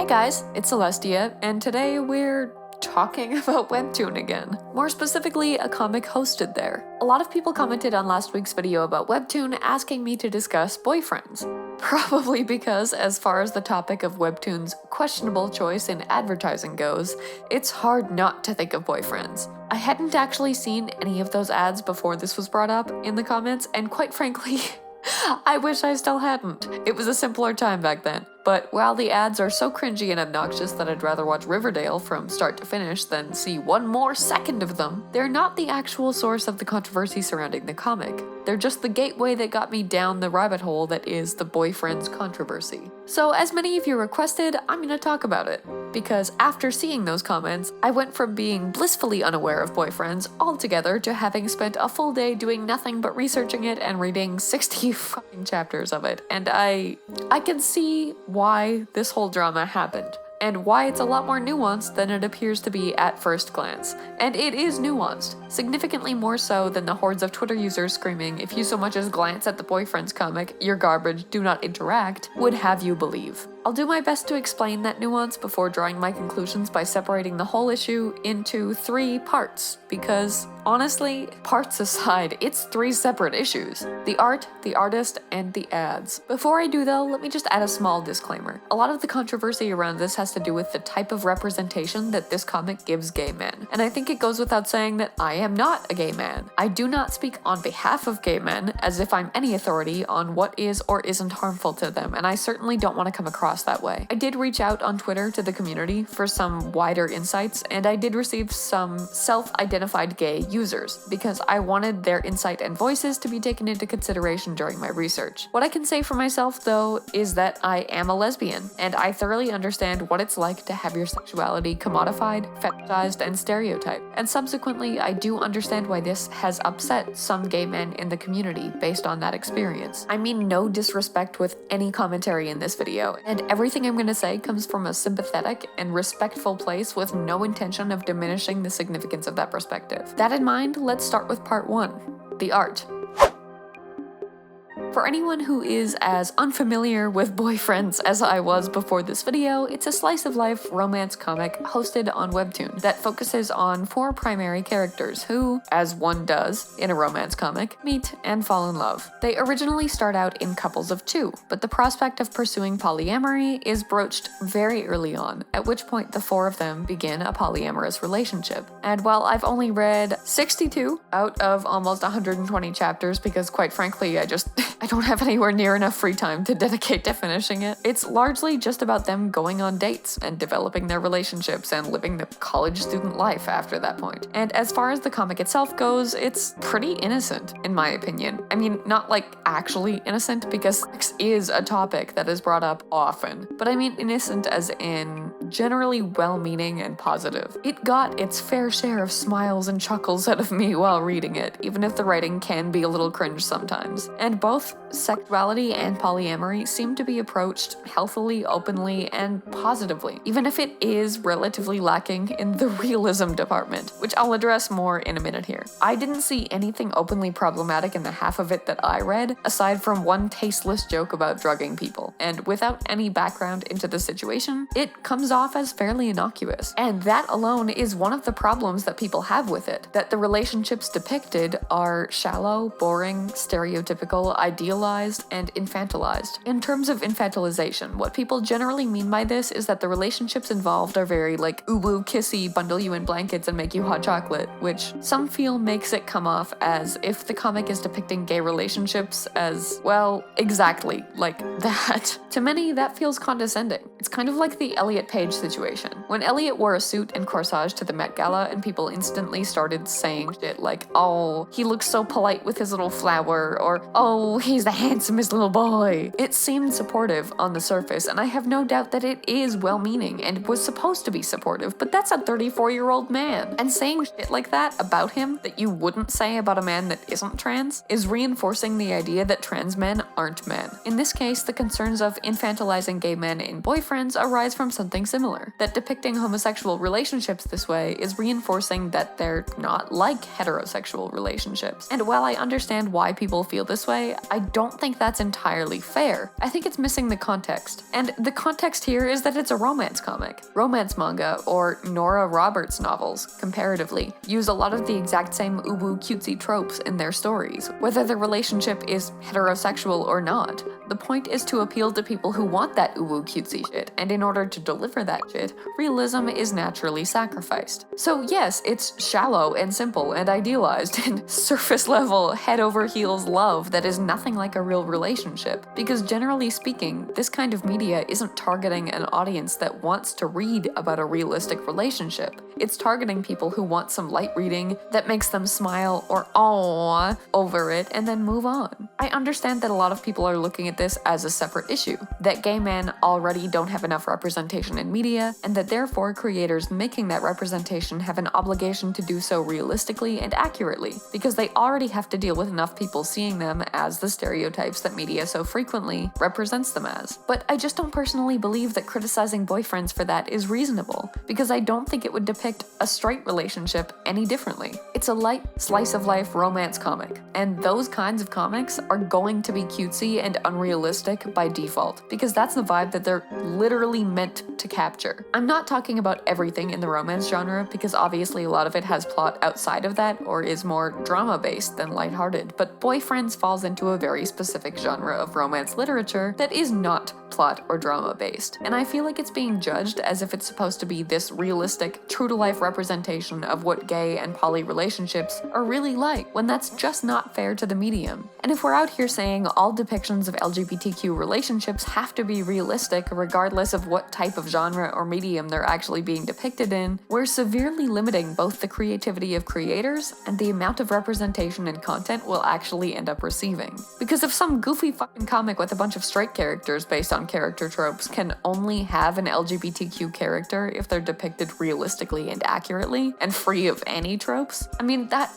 Hey guys, it's Celestia, and today we're talking about Webtoon again. More specifically, a comic hosted there. A lot of people commented on last week's video about Webtoon asking me to discuss boyfriends. Probably because, as far as the topic of Webtoon's questionable choice in advertising goes, it's hard not to think of boyfriends. I hadn't actually seen any of those ads before this was brought up in the comments, and quite frankly, I wish I still hadn't. It was a simpler time back then. But while the ads are so cringy and obnoxious that I'd rather watch Riverdale from start to finish than see one more second of them, they're not the actual source of the controversy surrounding the comic. They're just the gateway that got me down the rabbit hole that is the boyfriends controversy. So as many of you requested, I'm gonna talk about it. Because after seeing those comments, I went from being blissfully unaware of boyfriends altogether to having spent a full day doing nothing but researching it and reading 60 fucking chapters of it. And I can see why this whole drama happened, and why it's a lot more nuanced than it appears to be at first glance. And it is nuanced, significantly more so than the hordes of Twitter users screaming, "If you so much as glance at the boyfriends comic, you're garbage, do not interact," would have you believe. I'll do my best to explain that nuance before drawing my conclusions by separating the whole issue into 3 parts, because honestly, parts aside, it's 3 separate issues: the art, the artist, and the ads. Before I do though, let me just add a small disclaimer. A lot of the controversy around this has to do with the type of representation that this comic gives gay men, and I think it goes without saying that I am not a gay man. I do not speak on behalf of gay men as if I'm any authority on what is or isn't harmful to them, and I certainly don't want to come across that way. I did reach out on Twitter to the community for some wider insights, and I did receive some self-identified gay users, because I wanted their insight and voices to be taken into consideration during my research. What I can say for myself, though, is that I am a lesbian, and I thoroughly understand what it's like to have your sexuality commodified, fetishized, and stereotyped. And subsequently, I do understand why this has upset some gay men in the community based on that experience. I mean no disrespect with any commentary in this video, and everything I'm gonna say comes from a sympathetic and respectful place with no intention of diminishing the significance of that perspective. That in mind, let's start with part 1, the art. For anyone who is as unfamiliar with boyfriends as I was before this video, it's a slice-of-life romance comic hosted on Webtoon that focuses on 4 primary characters who, as one does in a romance comic, meet and fall in love. They originally start out in couples of 2, but the prospect of pursuing polyamory is broached very early on, at which point the 4 of them begin a polyamorous relationship. And while I've only read 62 out of almost 120 chapters because quite frankly I don't have anywhere near enough free time to dedicate to finishing it, it's largely just about them going on dates and developing their relationships and living the college student life after that point. And as far as the comic itself goes, it's pretty innocent, in my opinion. I mean, not like actually innocent, because sex is a topic that is brought up often, but I mean innocent as in generally well-meaning and positive. It got its fair share of smiles and chuckles out of me while reading it, even if the writing can be a little cringe sometimes. And both sexuality and polyamory seem to be approached healthily, openly, and positively, even if it is relatively lacking in the realism department, which I'll address more in a minute here. I didn't see anything openly problematic in the half of it that I read, aside from one tasteless joke about drugging people, and without any background into the situation, it comes off as fairly innocuous. And that alone is one of the problems that people have with it, that the relationships depicted are shallow, boring, stereotypical, idealized, and infantilized. In terms of infantilization, what people generally mean by this is that the relationships involved are very like uwu kissy, bundle you in blankets and make you hot chocolate, which some feel makes it come off as if the comic is depicting gay relationships as, well, exactly like that. To many, that feels condescending. It's kind of like the Elliot Page situation. When Elliot wore a suit and corsage to the Met Gala and people instantly started saying shit like, "Oh, he looks so polite with his little flower," or "Oh, he's the handsomest little boy." It seemed supportive on the surface, and I have no doubt that it is well-meaning and was supposed to be supportive, but that's a 34-year-old man. And saying shit like that about him that you wouldn't say about a man that isn't trans is reinforcing the idea that trans men aren't men. In this case, the concerns of infantilizing gay men in boyfriends arise from something similar, that depicting homosexual relationships this way is reinforcing that they're not like heterosexual relationships. And while I understand why people feel this way, I don't think that's entirely fair. I think it's missing the context. And the context here is that it's a romance comic. Romance manga, or Nora Roberts novels, comparatively, use a lot of the exact same uwu cutesy tropes in their stories, whether the relationship is heterosexual or not. The point is to appeal to people who want that uwu cutesy shit, and in order to deliver that shit, realism is naturally sacrificed. So yes, it's shallow and simple and idealized and surface level, head over heels love that is nothing like a real relationship. Because generally speaking, this kind of media isn't targeting an audience that wants to read about a realistic relationship. It's targeting people who want some light reading that makes them smile or aww over it and then move on. I understand that a lot of people are looking at this as a separate issue, that gay men already don't have enough representation in media, and that therefore creators making that representation have an obligation to do so realistically and accurately, because they already have to deal with enough people seeing them as the stereotypes that media so frequently represents them as. But I just don't personally believe that criticizing boyfriends for that is reasonable, because I don't think it would depict a straight relationship any differently. It's a light, slice-of-life romance comic, and those kinds of comics are going to be cutesy and unrealistic by default, because that's the vibe that they're literally meant to capture. I'm not talking about everything in the romance genre, because obviously a lot of it has plot outside of that or is more drama-based than lighthearted, but Boyfriends falls into a very specific genre of romance literature that is not plot or drama-based, and I feel like it's being judged as if it's supposed to be this realistic, true-to-life representation of what gay and poly relationships are really like, when that's just not fair to the medium. And if we're out here saying all depictions of LGBTQ relationships have to be realistic regardless of what type of genre or medium they're actually being depicted in, we're severely limiting both the creativity of creators and the amount of representation and content we'll actually end up receiving. Because if some goofy fucking comic with a bunch of straight characters based on character tropes can only have an LGBTQ character if they're depicted realistically and accurately, and free of any tropes, I mean, that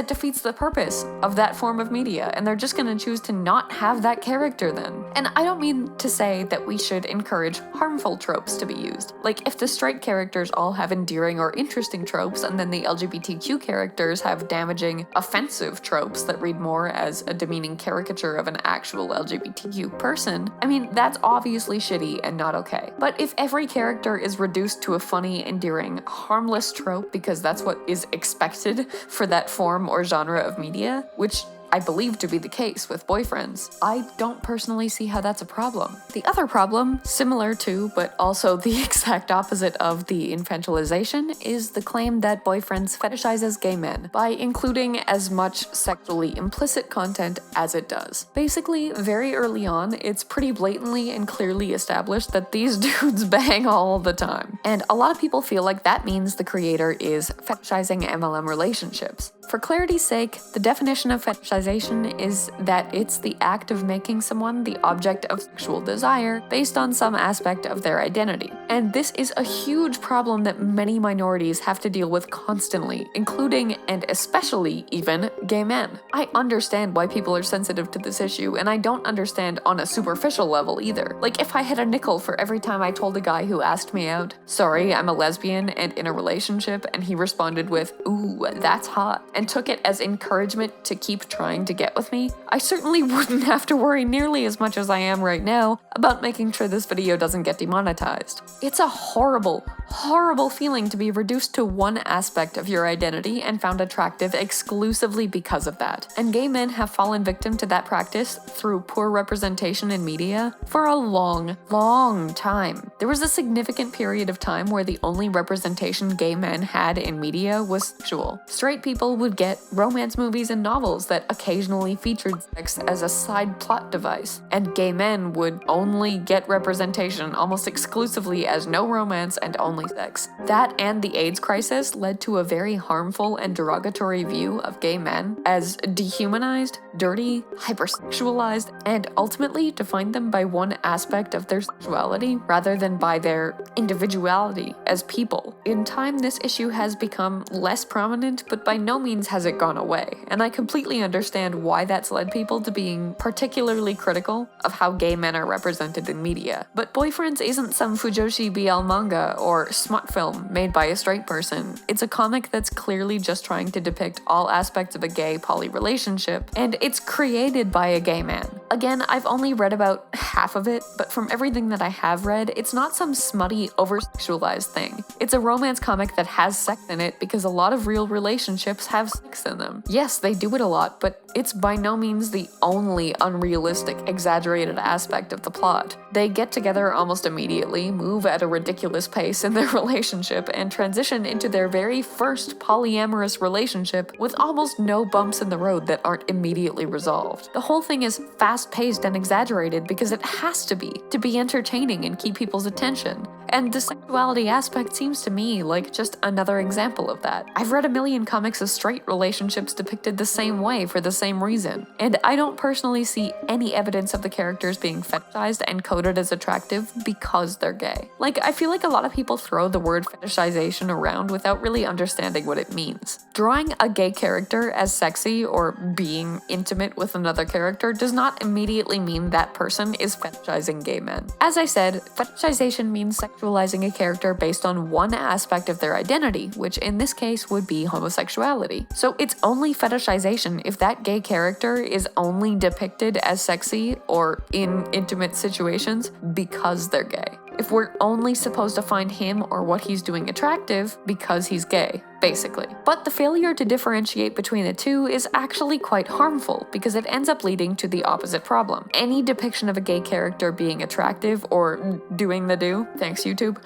defeats the purpose of that form of media, and they're just gonna choose to not have that character then. And I don't mean to say that we should encourage harmful tropes to be used. Like, if the straight characters all have endearing or interesting tropes, and then the LGBTQ characters have damaging, offensive tropes that read more as a demeaning caricature of an actual LGBTQ person, I mean, that's obviously shitty and not okay. But if every character is reduced to a funny, endearing, harmless trope because that's what is expected for that form or genre of media, which I believe to be the case with Boyfriends, I don't personally see how that's a problem. The other problem, similar to, but also the exact opposite of the infantilization, is the claim that Boyfriends fetishizes gay men by including as much sexually implicit content as it does. Basically, very early on, it's pretty blatantly and clearly established that these dudes bang all the time. And a lot of people feel like that means the creator is fetishizing MLM relationships. For clarity's sake, the definition of fetishization is that it's the act of making someone the object of sexual desire based on some aspect of their identity. And this is a huge problem that many minorities have to deal with constantly, including and especially even gay men. I understand why people are sensitive to this issue, and I don't understand on a superficial level either. Like, if I had a nickel for every time I told a guy who asked me out, "Sorry, I'm a lesbian and in a relationship," and he responded with, "Ooh, that's hot," and took it as encouragement to keep trying to get with me, I certainly wouldn't have to worry nearly as much as I am right now about making sure this video doesn't get demonetized. It's a horrible, horrible feeling to be reduced to one aspect of your identity and found attractive exclusively because of that. And gay men have fallen victim to that practice through poor representation in media for a long, long time. There was a significant period of time where the only representation gay men had in media was sexual. Straight people would get romance movies and novels that occasionally featured sex as a side plot device, and gay men would only get representation almost exclusively as no romance and only sex. That and the AIDS crisis led to a very harmful and derogatory view of gay men as dehumanized, dirty, hypersexualized, and ultimately defined them by one aspect of their sexuality rather than by their individuality as people. In time, this issue has become less prominent, but by no means means has it gone away, and I completely understand why that's led people to being particularly critical of how gay men are represented in media. But Boyfriends isn't some Fujoshi BL manga or smut film made by a straight person. It's a comic that's clearly just trying to depict all aspects of a gay poly relationship, and it's created by a gay man. Again, I've only read about half of it, but from everything that I have read, it's not some smutty, over-sexualized thing. It's a romance comic that has sex in it because a lot of real relationships have sex in them. Yes, they do it a lot, but it's by no means the only unrealistic, exaggerated aspect of the plot. They get together almost immediately, move at a ridiculous pace in their relationship, and transition into their very first polyamorous relationship with almost no bumps in the road that aren't immediately resolved. The whole thing is fast-paced and exaggerated because it has to be entertaining and keep people's attention. And the sexuality aspect seems to me like just another example of that. I've read a million comics of straight relationships depicted the same way for the same reason, and I don't personally see any evidence of the characters being fetishized and coded as attractive because they're gay. Like, I feel like a lot of people throw the word fetishization around without really understanding what it means. Drawing a gay character as sexy or being intimate with another character does not immediately mean that person is fetishizing gay men. As I said, fetishization means sexualizing a character based on one aspect of their identity, which in this case would be homosexuality. So it's only fetishization if that gay character is only depicted as sexy or in intimate situations because they're gay. If we're only supposed to find him or what he's doing attractive because he's gay, basically. But the failure to differentiate between the two is actually quite harmful because it ends up leading to the opposite problem. Any depiction of a gay character being attractive or doing the do, thanks YouTube,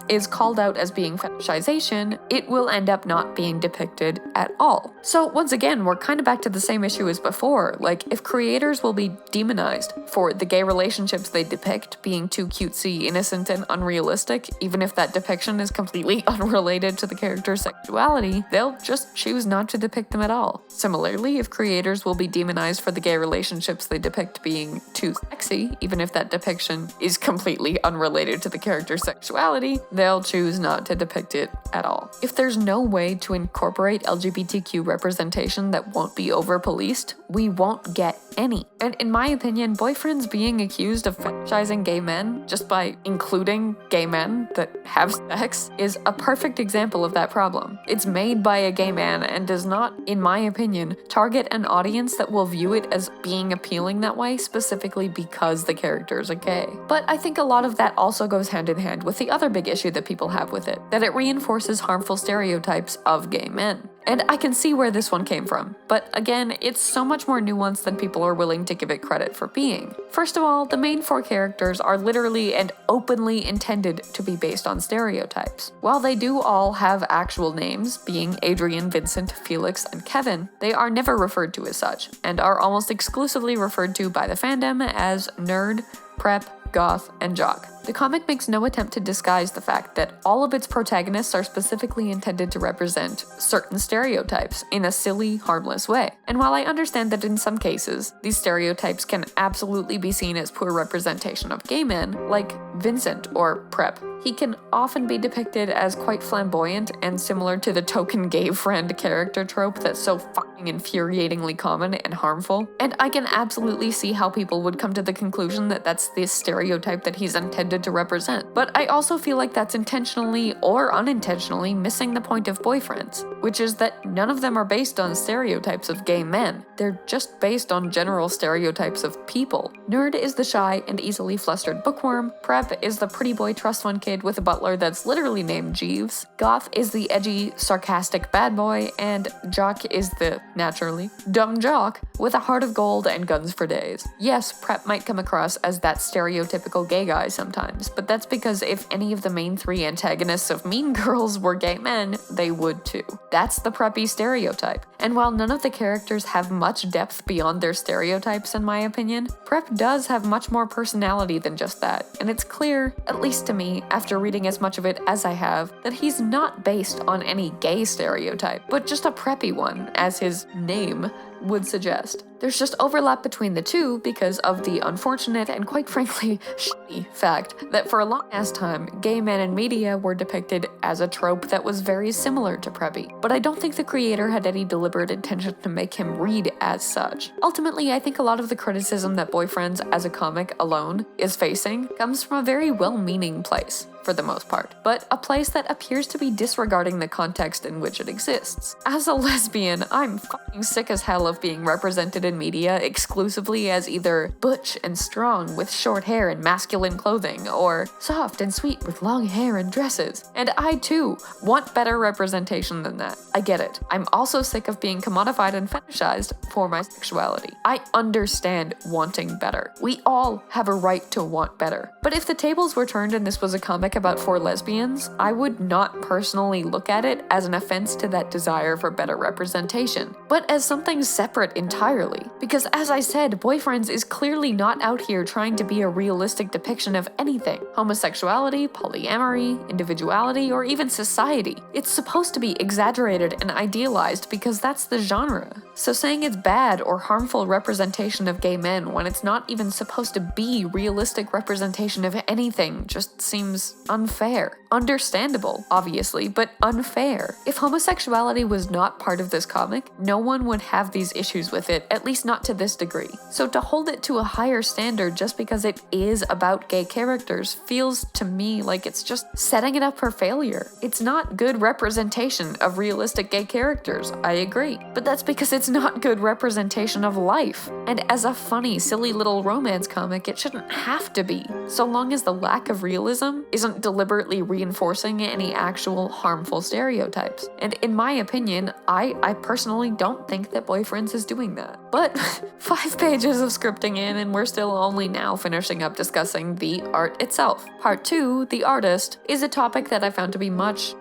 is called out as being fetishization, it will end up not being depicted at all. So once again, we're kind of back to the same issue as before. Like, if creators will be demonized for the gay relationships they depict being too cutesy, innocent, and unrealistic, even if that depiction is completely unrelated to the character's sexuality, they'll just choose not to depict them at all. Similarly, if creators will be demonized for the gay relationships they depict being too sexy, even if that depiction is completely unrelated to the character's sexuality, they'll choose not to depict it at all. If there's no way to incorporate LGBTQ representation that won't be over-policed, we won't get any. And in my opinion, Boyfriends being accused of fetishizing gay men just by including gay men that have sex is a perfect example of that problem. It's made by a gay man and does not, in my opinion, target an audience that will view it as being appealing that way specifically because the characters are gay. But I think a lot of that also goes hand in hand with the other big issue that people have with it, that it reinforces harmful stereotypes of gay men. And I can see where this one came from, but again, it's so much more nuanced than people are willing to give it credit for being. First of all, the main four characters are literally and openly intended to be based on stereotypes. While they do all have actual names, being Adrian, Vincent, Felix, and Kevin, they are never referred to as such, and are almost exclusively referred to by the fandom as nerd, prep, goth, and jock. The comic makes no attempt to disguise the fact that all of its protagonists are specifically intended to represent certain stereotypes in a silly, harmless way. And while I understand that in some cases, these stereotypes can absolutely be seen as poor representation of gay men, like Vincent or Prep, he can often be depicted as quite flamboyant and similar to the token gay friend character trope that's so fucking infuriatingly common and harmful. And I can absolutely see how people would come to the conclusion that that's the stereotype that he's intended to represent. But I also feel like that's intentionally or unintentionally missing the point of Boyfriends, which is that none of them are based on stereotypes of gay men. They're just based on general stereotypes of people. Nerd is the shy and easily flustered bookworm, Prep is the pretty boy trust fund kid with a butler that's literally named Jeeves, Goth is the edgy, sarcastic bad boy, and Jock is the, naturally, dumb jock with a heart of gold and guns for days. Yes, Prep might come across as that stereotypical gay guy sometimes, but that's because if any of the main three antagonists of Mean Girls were gay men, they would too. That's the preppy stereotype. And while none of the characters have much depth beyond their stereotypes in my opinion, Prep does have much more personality than just that, and it's clear, at least to me, after reading as much of it as I have, that he's not based on any gay stereotype, but just a preppy one, as his name would suggest. There's just overlap between the two because of the unfortunate and quite frankly shitty fact that for a long ass time, gay men in media were depicted as a trope that was very similar to Preppy. But I don't think the creator had any deliberate intention to make him read as such. Ultimately, I think a lot of the criticism that Boyfriends as a comic alone is facing comes from a very well-meaning place, for the most part, but a place that appears to be disregarding the context in which it exists. As a lesbian, I'm fucking sick as hell of being represented in media exclusively as either butch and strong with short hair and masculine clothing, or soft and sweet with long hair and dresses. And I too want better representation than that. I get it. I'm also sick of being commodified and fetishized for my sexuality. I understand wanting better. We all have a right to want better. But if the tables were turned and this was a comic about 4 lesbians, I would not personally look at it as an offense to that desire for better representation, but as something separate entirely. Because as I said, Boyfriends is clearly not out here trying to be a realistic depiction of anything. Homosexuality, polyamory, individuality, or even society. It's supposed to be exaggerated and idealized because that's the genre. So saying it's bad or harmful representation of gay men when it's not even supposed to be realistic representation of anything just seems unfair. Understandable, obviously, but unfair. If homosexuality was not part of this comic, no one would have these issues with it, at least not to this degree. So to hold it to a higher standard just because it is about gay characters feels to me like it's just setting it up for failure. It's not good representation of realistic gay characters, I agree, but that's because it's not good representation of life. And as a funny, silly little romance comic, it shouldn't have to be, so long as the lack of realism isn't deliberately reinforcing any actual harmful stereotypes. And in my opinion, I personally don't think that Boyfriends is doing that. But 5 pages of scripting in and we're still only now finishing up discussing the art itself. Part 2, the artist, is a topic that I found to be much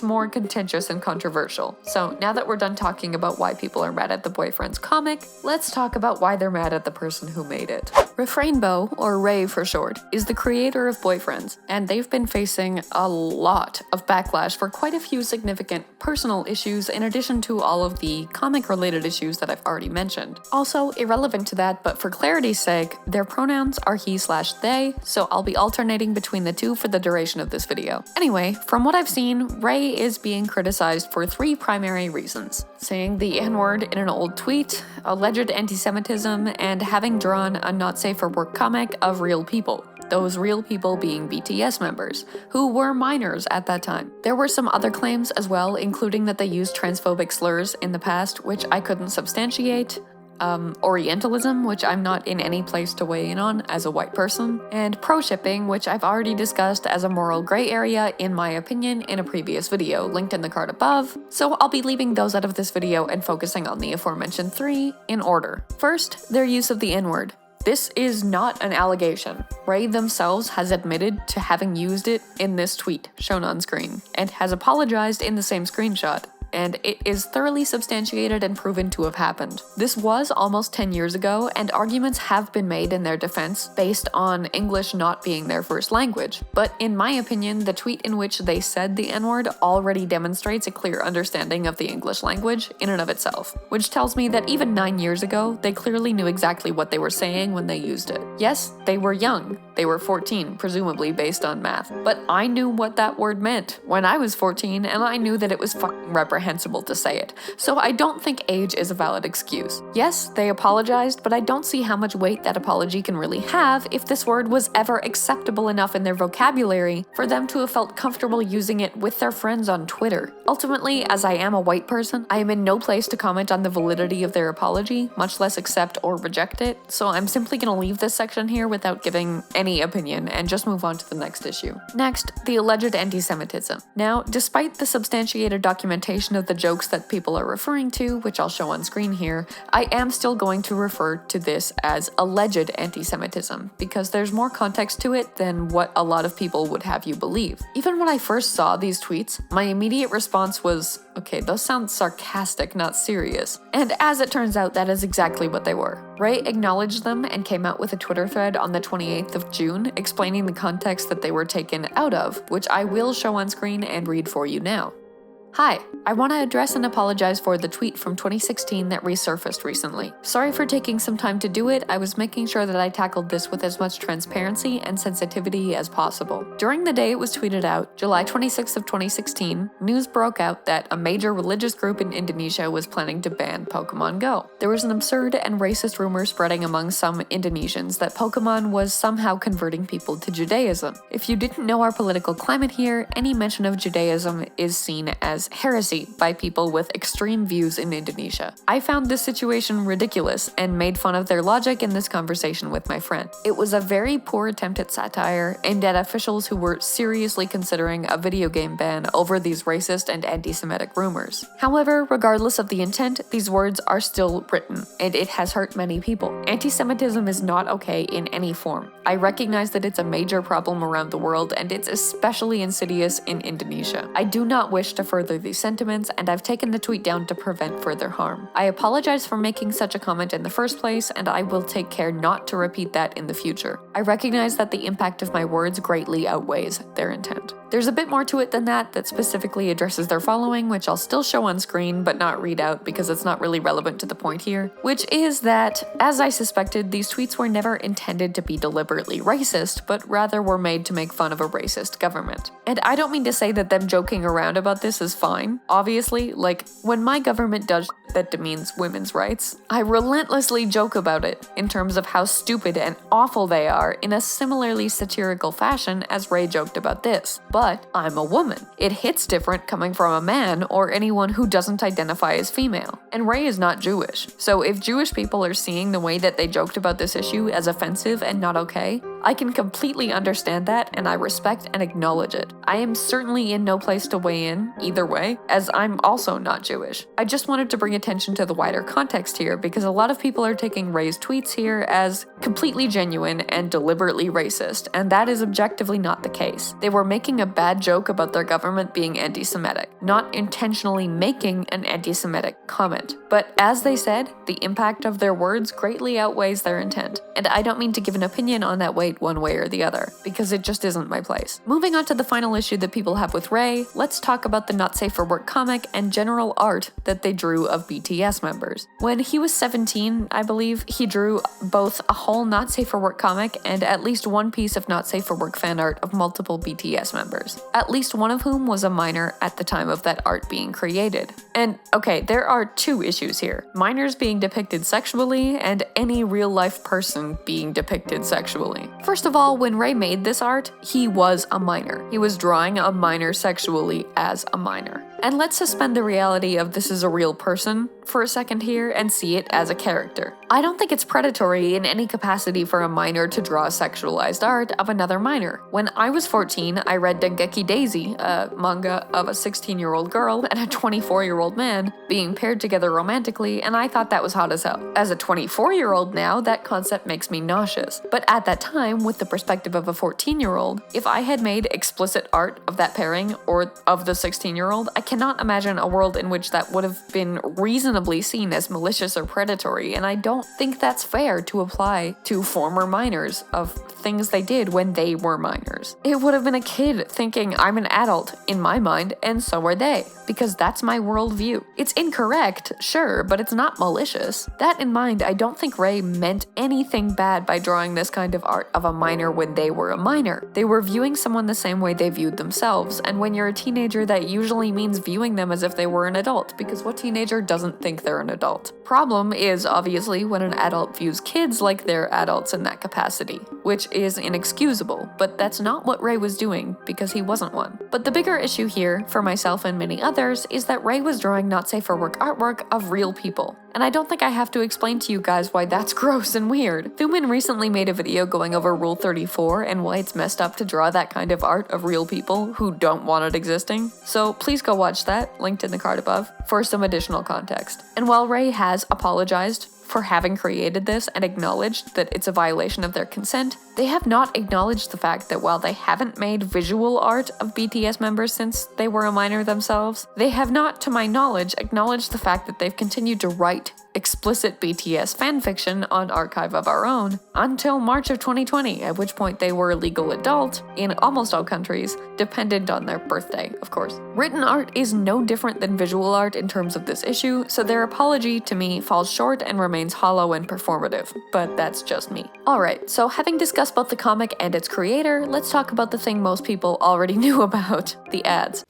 more contentious and controversial. So now that we're done talking about why people are mad at the Boyfriends comic, let's talk about why they're mad at the person who made it. Refrainbow, or Ray for short, is the creator of Boyfriends, and they've been facing a lot of backlash for quite a few significant personal issues in addition to all of the comic-related issues that I've already mentioned. Also, irrelevant to that, but for clarity's sake, their pronouns are he/they, so I'll be alternating between the two for the duration of this video. Anyway, from what I've seen, Ray is being criticized for 3 primary reasons: saying the N-word in an old tweet, alleged anti-Semitism, and having drawn a not safe for work comic of real people. Those real people being BTS members, who were minors at that time. There were some other claims as well, including that they used transphobic slurs in the past, which I couldn't substantiate, Orientalism, which I'm not in any place to weigh in on as a white person, and pro-shipping, which I've already discussed as a moral gray area in my opinion in a previous video, linked in the card above, so I'll be leaving those out of this video and focusing on the aforementioned 3 in order. First, their use of the N-word. This is not an allegation. Ray themselves has admitted to having used it in this tweet shown on screen, and has apologized in the same screenshot, and it is thoroughly substantiated and proven to have happened. This was almost 10 years ago, and arguments have been made in their defense based on English not being their first language, but in my opinion, the tweet in which they said the N-word already demonstrates a clear understanding of the English language in and of itself, which tells me that even 9 years ago, they clearly knew exactly what they were saying when they used it. Yes, they were young. They were 14, presumably based on math, but I knew what that word meant when I was 14, and I knew that it was fucking reprehensible to say it, so I don't think age is a valid excuse. Yes, they apologized, but I don't see how much weight that apology can really have if this word was ever acceptable enough in their vocabulary for them to have felt comfortable using it with their friends on Twitter. Ultimately, as I am a white person, I am in no place to comment on the validity of their apology, much less accept or reject it, so I'm simply gonna leave this section here without giving any opinion and just move on to the next issue. Next, the alleged anti-Semitism. Now, despite the substantiated documentation of the jokes that people are referring to, which I'll show on screen here, I am still going to refer to this as alleged anti-Semitism, because there's more context to it than what a lot of people would have you believe. Even when I first saw these tweets, my immediate response was, okay, those sound sarcastic, not serious. And as it turns out, that is exactly what they were. Ray acknowledged them and came out with a Twitter thread on the 28th of June explaining the context that they were taken out of, which I will show on screen and read for you now. Hi, I want to address and apologize for the tweet from 2016 that resurfaced recently. Sorry for taking some time to do it. I was making sure that I tackled this with as much transparency and sensitivity as possible. During the day it was tweeted out, July 26th of 2016, news broke out that a major religious group in Indonesia was planning to ban Pokemon Go. There was an absurd and racist rumor spreading among some Indonesians that Pokemon was somehow converting people to Judaism. If you didn't know our political climate here, any mention of Judaism is seen as heresy by people with extreme views in Indonesia. I found this situation ridiculous and made fun of their logic in this conversation with my friend. It was a very poor attempt at satire aimed at officials who were seriously considering a video game ban over these racist and anti-Semitic rumors. However, regardless of the intent, these words are still written, and it has hurt many people. Anti-Semitism is not okay in any form. I recognize that it's a major problem around the world, and it's especially insidious in Indonesia. I do not wish to further these sentiments, and I've taken the tweet down to prevent further harm. I apologize for making such a comment in the first place, and I will take care not to repeat that in the future. I recognize that the impact of my words greatly outweighs their intent. There's a bit more to it than that specifically addresses their following, which I'll still show on screen but not read out because it's not really relevant to the point here, which is that, as I suspected, these tweets were never intended to be deliberately racist, but rather were made to make fun of a racist government. And I don't mean to say that them joking around about this is fine. Obviously, like, when my government does that demeans women's rights, I relentlessly joke about it in terms of how stupid and awful they are in a similarly satirical fashion as Ray joked about this. But I'm a woman. It hits different coming from a man or anyone who doesn't identify as female. And Ray is not Jewish. So if Jewish people are seeing the way that they joked about this issue as offensive and not okay, I can completely understand that, and I respect and acknowledge it. I am certainly in no place to weigh in either way, as I'm also not Jewish. I just wanted to bring attention to the wider context here because a lot of people are taking Ray's tweets here as completely genuine and deliberately racist, and that is objectively not the case. They were making a bad joke about their government being anti-Semitic, not intentionally making an anti-Semitic comment. But as they said, the impact of their words greatly outweighs their intent, and I don't mean to give an opinion on that weight one way or the other, because it just isn't my place. Moving on to the final issue that people have with Ray, let's talk about the Not Safe for Work comic and general art that they drew of BTS members. When he was 17, I believe, he drew both a whole Not Safe for Work comic and at least one piece of Not Safe for Work fan art of multiple BTS members, at least one of whom was a minor at the time of that art being created. And okay, there are two issues here: minors being depicted sexually and any real-life person being depicted sexually. First of all, when Ray made this art, he was a minor. He was drawing a minor sexually as a minor. And let's suspend the reality of this is a real person for a second here and see it as a character. I don't think it's predatory in any capacity for a minor to draw sexualized art of another minor. When I was 14, I read Dengeki Daisy, a manga of a 16-year-old girl and a 24-year-old man being paired together romantically, and I thought that was hot as hell. As a 24-year-old now, that concept makes me nauseous. But at that time, with the perspective of a 14-year-old, if I had made explicit art of that pairing or of the 16-year-old, I cannot imagine a world in which that would have been reasonably seen as malicious or predatory, and I don't think that's fair to apply to former minors of things they did when they were minors. It would have been a kid thinking I'm an adult in my mind, and so are they, because that's my worldview. It's incorrect, sure, but it's not malicious. That in mind, I don't think Ray meant anything bad by drawing this kind of art of a minor when they were a minor. They were viewing someone the same way they viewed themselves, and when you're a teenager, that usually means viewing them as if they were an adult, because what teenager doesn't think they're an adult? Problem is, obviously, when an adult views kids like they're adults in that capacity, which is inexcusable, but that's not what Ray was doing, because he wasn't one. But the bigger issue here, for myself and many others, is that Ray was drawing Not Safe for Work artwork of real people. And I don't think I have to explain to you guys why that's gross and weird. Thuman recently made a video going over Rule 34 and why it's messed up to draw that kind of art of real people who don't want it existing. So please go watch that, linked in the card above, for some additional context. And while Ray has apologized for having created this and acknowledged that it's a violation of their consent, they have not acknowledged the fact that while they haven't made visual art of BTS members since they were a minor themselves, they have not, to my knowledge, acknowledged the fact that they've continued to write explicit BTS fanfiction on Archive of Our Own until March of 2020, at which point they were a legal adult in almost all countries, dependent on their birthday, of course. Written art is no different than visual art in terms of this issue, so their apology to me falls short and remains hollow and performative, but that's just me. Alright, so having discussed both the comic and its creator, let's talk about the thing most people already knew about, the ads.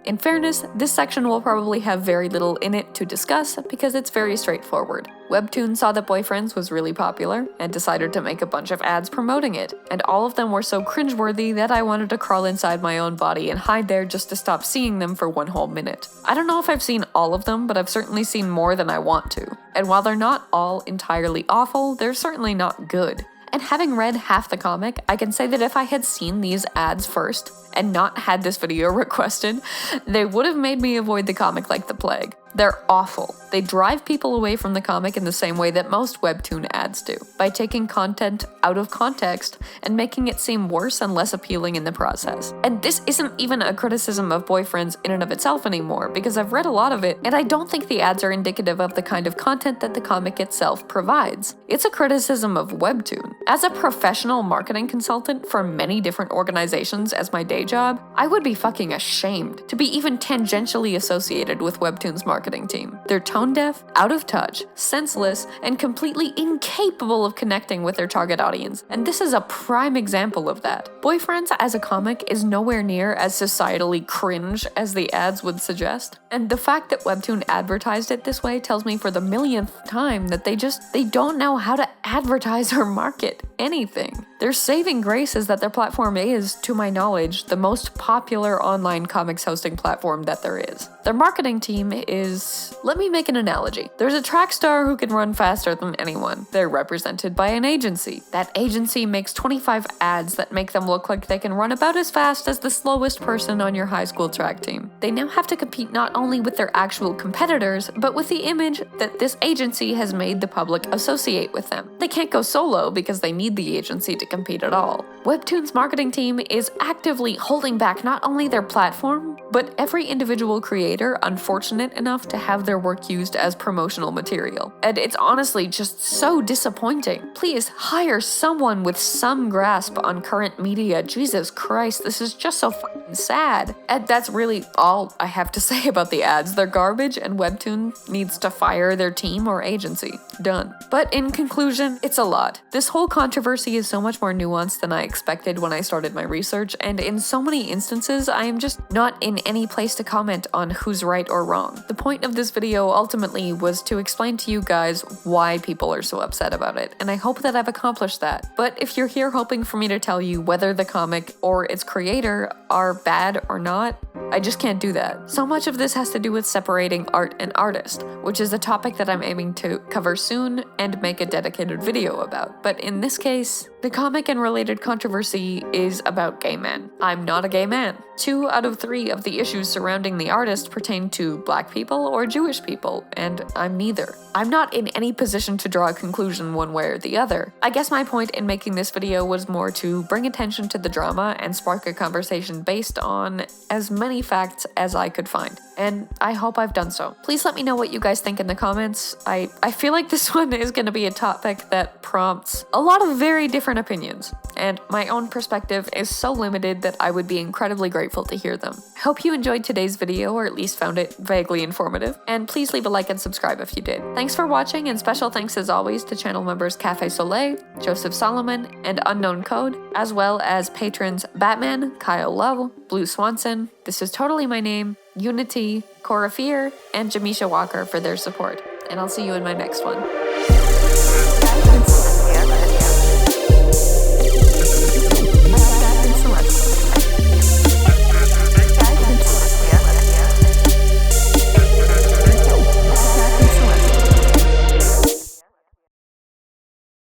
In fairness, this section will probably have very little in it to discuss because it's very straightforward. Webtoon saw that Boyfriends was really popular and decided to make a bunch of ads promoting it, and all of them were so cringeworthy that I wanted to crawl inside my own body and hide there just to stop seeing them for one whole minute. I don't know if I've seen all of them, but I've certainly seen more than I want to. And while they're not all entirely awful, they're certainly not good. And having read half the comic, I can say that if I had seen these ads first and not had this video requested, they would have made me avoid the comic like the plague. They're awful. They drive people away from the comic in the same way that most Webtoon ads do, by taking content out of context and making it seem worse and less appealing in the process. And this isn't even a criticism of Boyfriends in and of itself anymore, because I've read a lot of it, and I don't think the ads are indicative of the kind of content that the comic itself provides. It's a criticism of Webtoon. As a professional marketing consultant for many different organizations as my day job, I would be fucking ashamed to be even tangentially associated with Webtoon's marketing team. They're tone deaf, out of touch, senseless, and completely incapable of connecting with their target audience, and this is a prime example of that. Boyfriends as a comic is nowhere near as societally cringe as the ads would suggest, and the fact that Webtoon advertised it this way tells me for the millionth time that they don't know how to advertise or market anything. Their saving grace is that their platform is, to my knowledge, the most popular online comics hosting platform that there is. Their marketing team is... Let me make an analogy. There's a track star who can run faster than anyone. They're represented by an agency. That agency makes 25 ads that make them look like they can run about as fast as the slowest person on your high school track team. They now have to compete not only with their actual competitors, but with the image that this agency has made the public associate with them. They can't go solo because they need the agency to compete at all. Webtoon's marketing team is actively holding back not only their platform, but every individual creator unfortunate enough to have their work used as promotional material. And it's honestly just so disappointing. Please hire someone with some grasp on current media. Jesus Christ, this is just so fucking sad. And that's really all I have to say about the ads. They're garbage and Webtoon needs to fire their team or agency. Done. But in conclusion, it's a lot. This whole controversy is so much more nuanced than I expected when I started my research, and in so many instances, I am just not in any place to comment on who's right or wrong. The point of this video ultimately was to explain to you guys why people are so upset about it, and I hope that I've accomplished that. But if you're here hoping for me to tell you whether the comic or its creator are bad or not, I just can't do that. So much of this has to do with separating art and artist, which is a topic that I'm aiming to cover soon and make a dedicated video about. But in this case, the comic and related controversy is about gay men. I'm not a gay man. 2 out of 3 of the issues surrounding the artist pertain to Black people or Jewish people, and I'm neither. I'm not in any position to draw a conclusion one way or the other. I guess my point in making this video was more to bring attention to the drama and spark a conversation based on as many facts as I could find, and I hope I've done so. Please let me know what you guys think in the comments. I feel like this one is going to be a topic that prompts a lot of very different opinions, and my own perspective is so limited that I would be incredibly grateful to hear them. I hope you enjoyed today's video, or at least found it vaguely informative, and please leave a like and subscribe if you did. Thanks for watching, and special thanks as always to channel members Cafe Soleil, Joseph Solomon, and Unknown Code, as well as patrons Batman, Kyle Love, Blue Swanson, This Is Totally My Name, Unity, Cora Fear, and Jamisha Walker for their support. And I'll see you in my next one.